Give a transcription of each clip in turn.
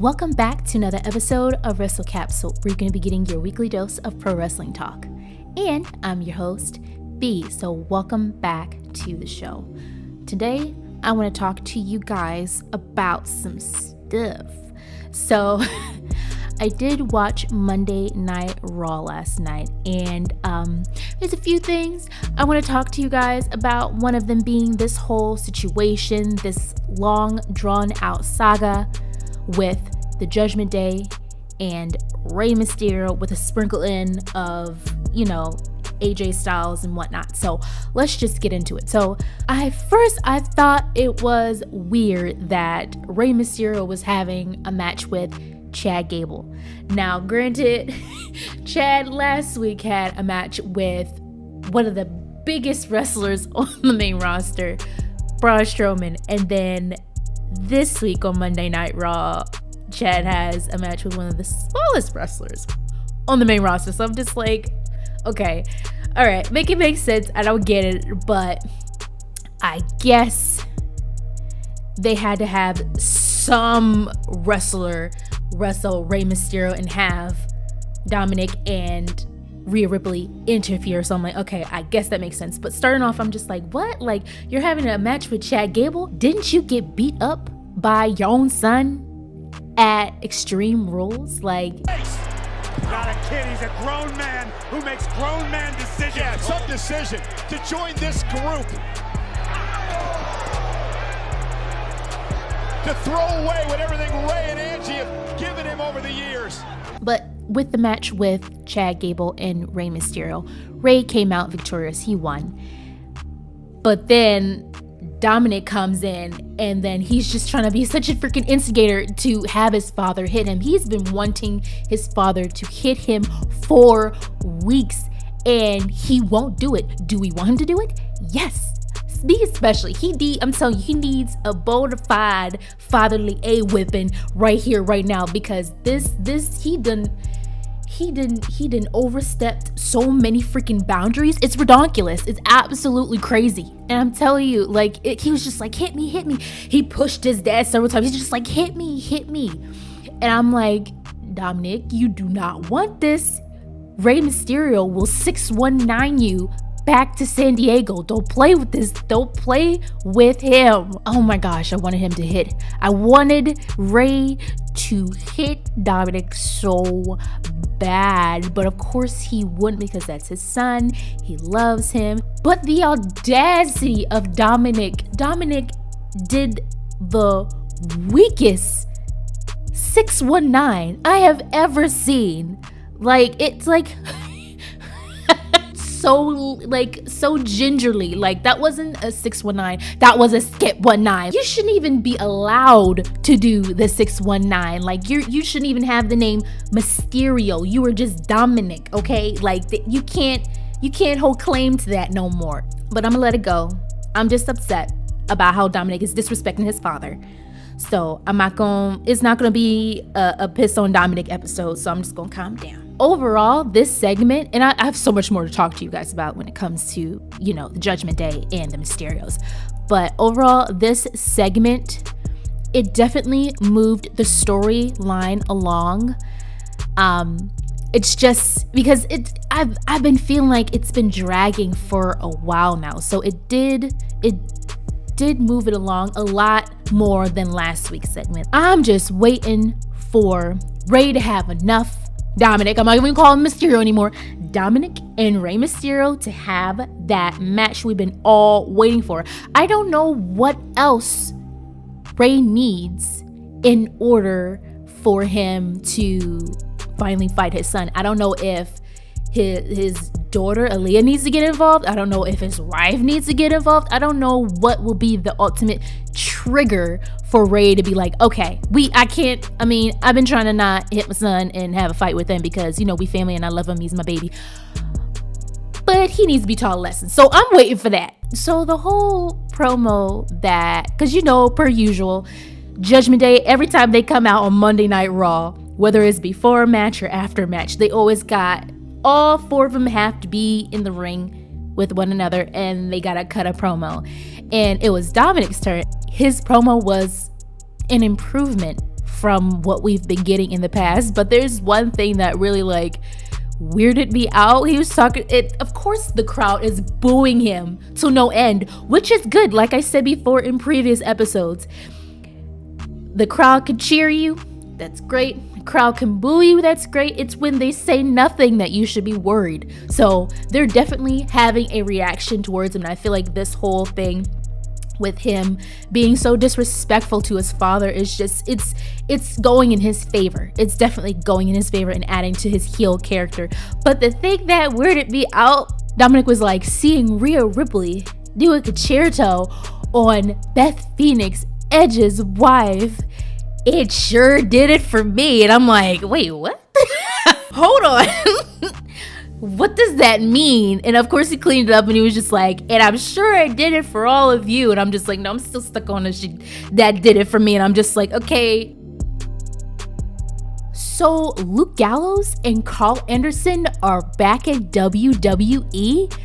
Welcome back to another episode of Wrestle Capsule, where you're going to be getting your weekly dose of pro wrestling talk. And I'm your host, B, so welcome back to the show. Today, I want to talk to you guys about some stuff. So, I did watch Monday Night Raw last night, and there's a few things I want to talk to you guys about. One of them being this whole situation, this long, drawn-out saga with the Judgment Day and Rey Mysterio with a sprinkle in of, AJ Styles and whatnot. So let's just get into it. So I thought it was weird that Rey Mysterio was having a match with Chad Gable. Now, granted, Chad last week had a match with one of the biggest wrestlers on the main roster, Braun Strowman, and then this week on Monday Night Raw, Chad has a match with one of the smallest wrestlers on the main roster. So I'm just like, okay, all right, make it make sense. I don't get it, but I guess they had to have some wrestler wrestle Rey Mysterio and have Dominik and Rhea Ripley interfere. So I'm like, okay, I guess that makes sense. But starting off, I'm just like, what? Like, you're having a match with Chad Gable? Didn't you get beat up by your own son at Extreme Rules? Like, not a kid, he's a grown man who makes grown man decisions. Yeah, tough decision to join this group, to throw away what everything Rey and Angie have given him over the years. But with the match with Chad Gable and Rey Mysterio, Rey came out victorious. He won. But then Dominik comes in, and then he's just trying to be such a freaking instigator to have his father hit him. He's been wanting his father to hit him for weeks, and he won't do it. Do we want him to do it? Yes. Me especially. I'm telling you, he needs a bona fide fatherly A-whipping right here, right now, because he didn't overstepped so many freaking boundaries. It's ridiculous. It's absolutely crazy. And I'm telling you, he was just like, hit me. He pushed his dad several times. He's just like, hit me. And I'm like, Dominik, you do not want this. Rey Mysterio will 619 you back to San Diego. Don't play with this. Don't play with him. Oh my gosh, I wanted Rey to hit Dominik so bad, but of course he wouldn't, because that's his son. He loves him. But the audacity of Dominik did the weakest 619 I have ever seen. It's so gingerly. That wasn't a 619, that was a skip 19. You shouldn't even be allowed to do the 619. You shouldn't even have the name Mysterio. You were just Dominik, okay? You can't hold claim to that no more. But I'm gonna let it go. I'm just upset about how Dominik is disrespecting his father. So it's not gonna be a piss on Dominik episode, so I'm just gonna calm down. Overall, this segment, and I have so much more to talk to you guys about when it comes to, the Judgment Day and the Mysterios. But overall, this segment, it definitely moved the storyline along. It's just because I've been feeling like it's been dragging for a while now. So it did move it along a lot more than last week's segment. I'm just waiting for Rey to have enough. Dominik, I'm not even calling him Mysterio anymore. Dominik and Rey Mysterio to have that match we've been all waiting for. I don't know what else Rey needs in order for him to finally fight his son. I don't know if his daughter Aaliyah needs to get involved. I don't know if his wife needs to get involved. I don't know what will be the ultimate trigger for Rey to be like, okay, I've been trying to not hit my son and have a fight with him because, we family and I love him. He's my baby. But he needs to be taught a lesson. So I'm waiting for that. So the whole promo because, per usual, Judgment Day, every time they come out on Monday Night Raw, whether it's before a match or after a match, they always got all four of them have to be in the ring with one another, and they gotta cut a promo. And it was Dominik's turn. His promo was an improvement from what we've been getting in the past. But there's one thing that really like weirded me out. He was talking it, of course the crowd is booing him to no end, which is good. Like I said before in previous episodes, the crowd can cheer you, that's great. The crowd can boo you, that's great. It's when they say nothing that you should be worried. So they're definitely having a reaction towards him, and I feel like this whole thing with him being so disrespectful to his father is just, it's going in his favor. It's definitely going in his favor and adding to his heel character. But the thing that weirded me out, Dominik was like, seeing Rhea Ripley do a concerto on Beth Phoenix, Edge's wife, it sure did it for me. And I'm like, wait, what? Hold on. What does that mean? And of course he cleaned it up and he was just like, and I'm sure I did it for all of you. And I'm just like, no, I'm still stuck on this shit that did it for me. And I'm just like, okay. So Luke Gallows and Carl Anderson are back at WWE.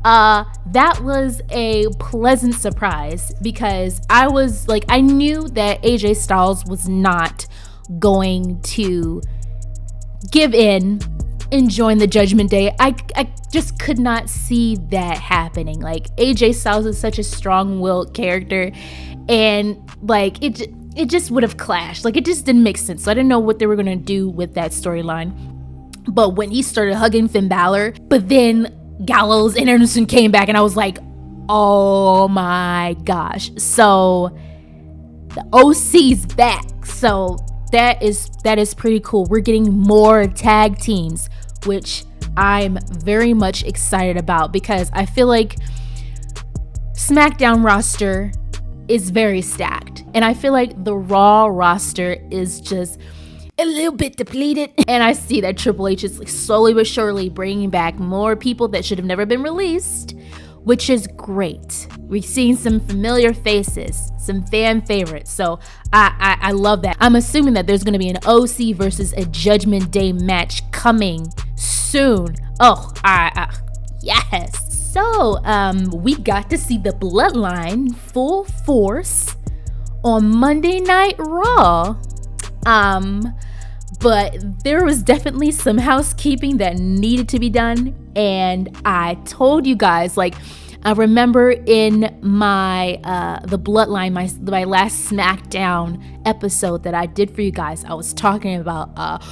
That was a pleasant surprise because I was like, I knew that AJ Styles was not going to give in and join the Judgment Day. I just could not see that happening. Like, AJ Styles is such a strong-willed character, and like it just would have clashed. Like, it just didn't make sense. So I didn't know what they were gonna do with that storyline. But when he started hugging Finn Balor, but then Gallows and Anderson came back, and I was like, oh my gosh. So the OC's back. So that is pretty cool. We're getting more tag teams, which I'm very much excited about because I feel like SmackDown roster is very stacked, and I feel like the Raw roster is just a little bit depleted. And I see that Triple H is like slowly but surely bringing back more people that should have never been released, which is great. We've seen some familiar faces, some fan favorites. So I love that. I'm assuming that there's going to be an OC versus a Judgment Day match coming soon. Oh, yes. So we got to see the Bloodline full force on Monday Night Raw. But there was definitely some housekeeping that needed to be done. And I told you guys, like, I remember in my the Bloodline, my last SmackDown episode that I did for you guys, I was talking about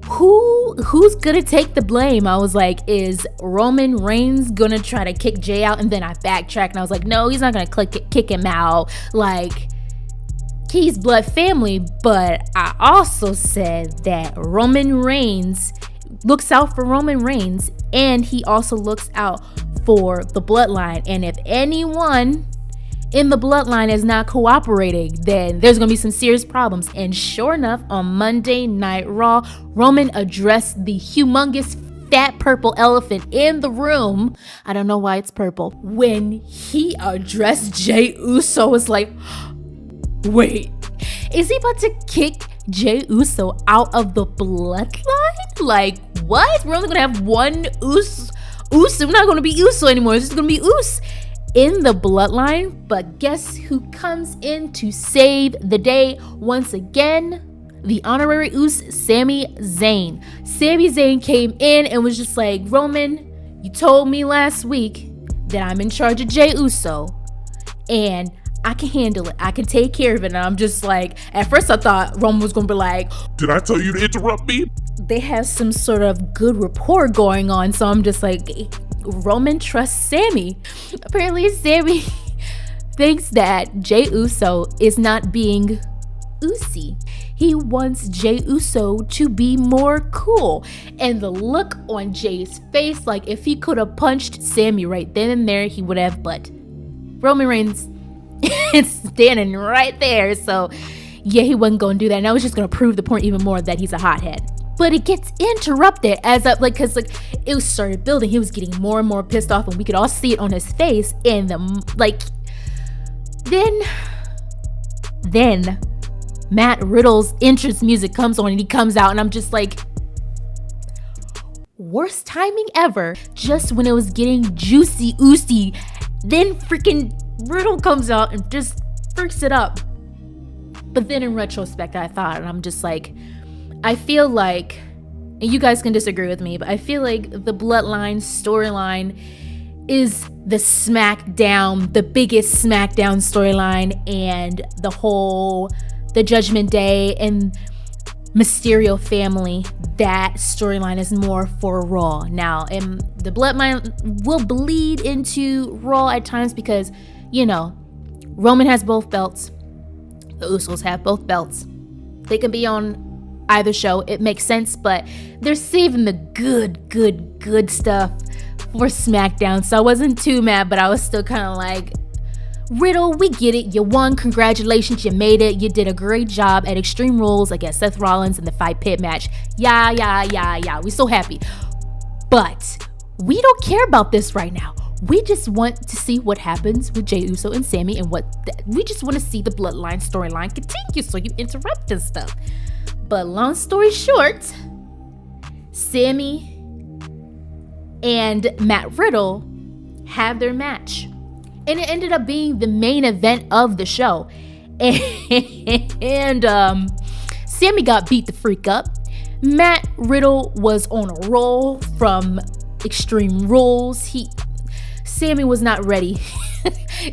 who's gonna take the blame. I was like, is Roman Reigns gonna try to kick Jey out? And then I backtracked and I was like, no, he's not gonna kick him out. Like, he's blood family. But I also said that Roman Reigns looks out for Roman Reigns, and he also looks out for the Bloodline. And if anyone in the Bloodline is not cooperating, then there's gonna be some serious problems. And sure enough, on Monday Night Raw, Roman addressed the humongous fat purple elephant in the room. I don't know why it's purple. When he addressed Jey Uso, was like, wait, is he about to kick Jey Uso out of the Bloodline? Like, what? We're only gonna have one Uso. We're not gonna be Uso anymore. It's just gonna be Us in the Bloodline. But guess who comes in to save the day once again? The honorary Us, Sami Zayn. Sami Zayn came in and was just like, Roman, you told me last week that I'm in charge of Jey Uso, and I can handle it. I can take care of it. And I'm just like, at first I thought Roman was going to be like, did I tell you to interrupt me? They have some sort of good rapport going on. So I'm just like, Roman trusts Sami. Apparently Sami thinks that Jey Uso is not being Usi. He wants Jey Uso to be more cool. And the look on Jey's face, like if he could have punched Sami right then and there, he would have. But Roman Reigns is standing right there. So yeah, he wasn't going to do that. And I was just going to prove the point even more that he's a hothead. But it gets interrupted as up, like, because like it started building. He was getting more and more pissed off, and we could all see it on his face. And then Matt Riddle's entrance music comes on, and he comes out, and I'm just like, worst timing ever. Just when it was getting juicy, then freaking Riddle comes out and just freaks it up. But then in retrospect, I thought, and I'm just like, I feel like, and you guys can disagree with me, but I feel like the Bloodline storyline is the SmackDown, the biggest SmackDown storyline, and the Judgment Day and Mysterio family, that storyline is more for Raw. Now, and the Bloodline will bleed into Raw at times because, you know, Roman has both belts. The Usos have both belts. They can be on either show. It makes sense, but they're saving the good stuff for SmackDown. So I wasn't too mad, but I was still kind of like, Riddle, we get it. You won. Congratulations. You made it. You did a great job at Extreme Rules against Seth Rollins in the Fight Pit match. Yeah. We're so happy. But we don't care about this right now. We just want to see what happens with Jey Uso and Sami, and we just want to see the Bloodline storyline continue, so you interrupt and stuff. But long story short, Sami and Matt Riddle have their match. And it ended up being the main event of the show. And Sami got beat the freak up. Matt Riddle was on a roll from Extreme Rules. Sami was not ready.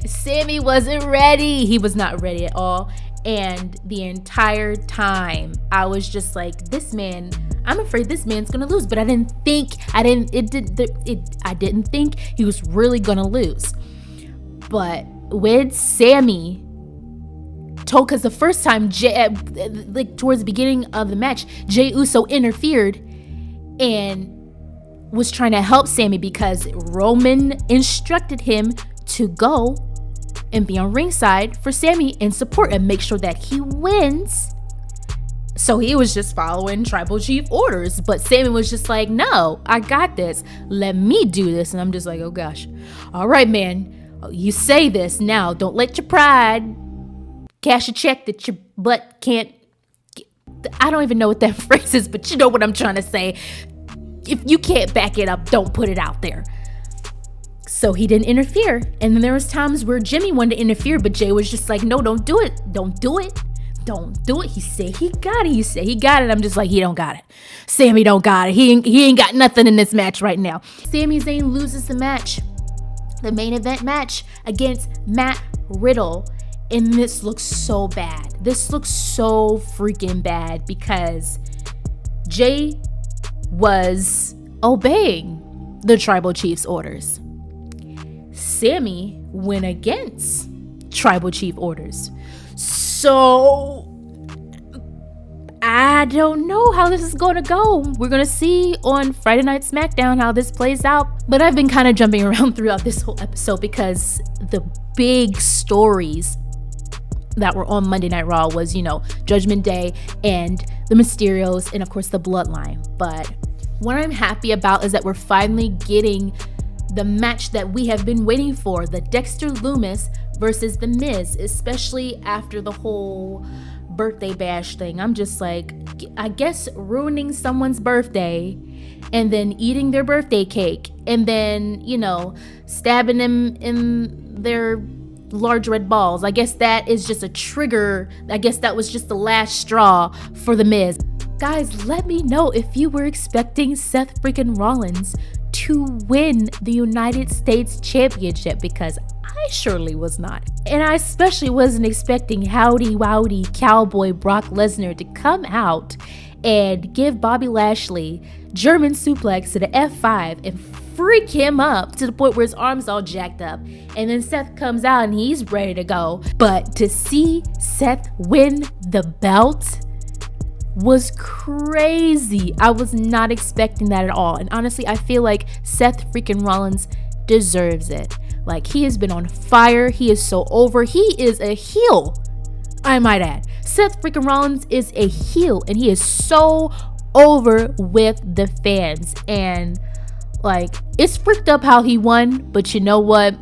Sami wasn't ready. He was not ready at all. And the entire time, I was just like, this man, I'm afraid this man's gonna lose. But I didn't think he was really gonna lose. But when Sami told, because the first time, towards the beginning of the match, Jey Uso interfered and was trying to help Sami because Roman instructed him to go and be on ringside for Sami and support and make sure that he wins. So he was just following Tribal Chief orders, but Sami was just like, no, I got this. Let me do this. And I'm just like, oh gosh. All right, man. You say this now. Don't let your pride cash a check that your butt can't get. I don't even know what that phrase is, but you know what I'm trying to say. If you can't back it up, don't put it out there. So he didn't interfere. And then there was times where Jimmy wanted to interfere, but Jey was just like, no, don't do it. Don't do it. Don't do it. He said he got it. He said he got it. I'm just like, he don't got it. Sami don't got it. He ain't got nothing in this match right now. Sami Zayn loses the match. The main event match against Matt Riddle. And this looks so bad. This looks so freaking bad because Jey was obeying the Tribal Chief's orders. Sami went against Tribal Chief orders. So I don't know how this is going to go. We're going to see on Friday Night SmackDown how this plays out. But I've been kind of jumping around throughout this whole episode because the big stories that were on Monday Night Raw was, Judgment Day and the Mysterios and, of course, the Bloodline. But what I'm happy about is that we're finally getting the match that we have been waiting for, the Dexter Lumis versus The Miz, especially after the whole birthday bash thing. I'm just like, I guess ruining someone's birthday and then eating their birthday cake and then, stabbing them in their large red balls. I guess that is just a trigger. I guess that was just the last straw for The Miz. Guys, let me know if you were expecting Seth freaking Rollins to win the United States Championship, because I surely was not. And I especially wasn't expecting howdy cowboy Brock Lesnar to come out and give Bobby Lashley German suplex to the F5 and freak him up to the point where his arm's all jacked up. And then Seth comes out and he's ready to go. But to see Seth win the belt was crazy. I was not expecting that at all. And honestly, I feel like Seth freaking Rollins deserves it. Like, he has been on fire. He is so over. He is a heel, I might add. Seth freaking Rollins is a heel, and he is so over with the fans. And like, it's freaked up how he won, but you know what?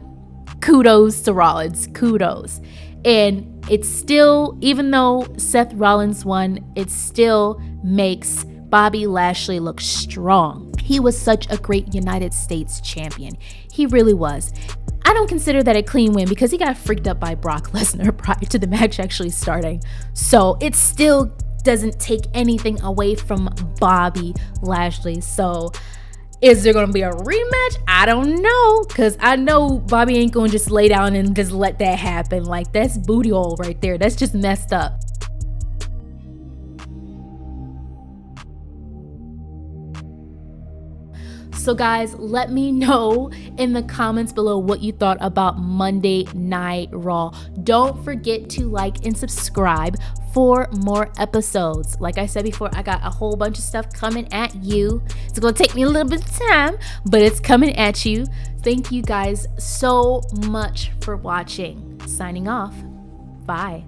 Kudos to Rollins. Kudos. And it's still, even though Seth Rollins won, it still makes Bobby Lashley look strong. He was such a great United States champion. He really was. I don't consider that a clean win because he got freaked up by Brock Lesnar prior to the match actually starting. So it still doesn't take anything away from Bobby Lashley. So is there gonna be a rematch? I don't know, because I know Bobby ain't gonna just lay down and just let that happen. Like, that's booty hole right there. That's just messed up. So guys, let me know in the comments below what you thought about Monday Night Raw. Don't forget to like and subscribe for more episodes. Like I said before, I got a whole bunch of stuff coming at you. It's gonna take me a little bit of time, but it's coming at you. Thank you guys so much for watching. Signing off. Bye.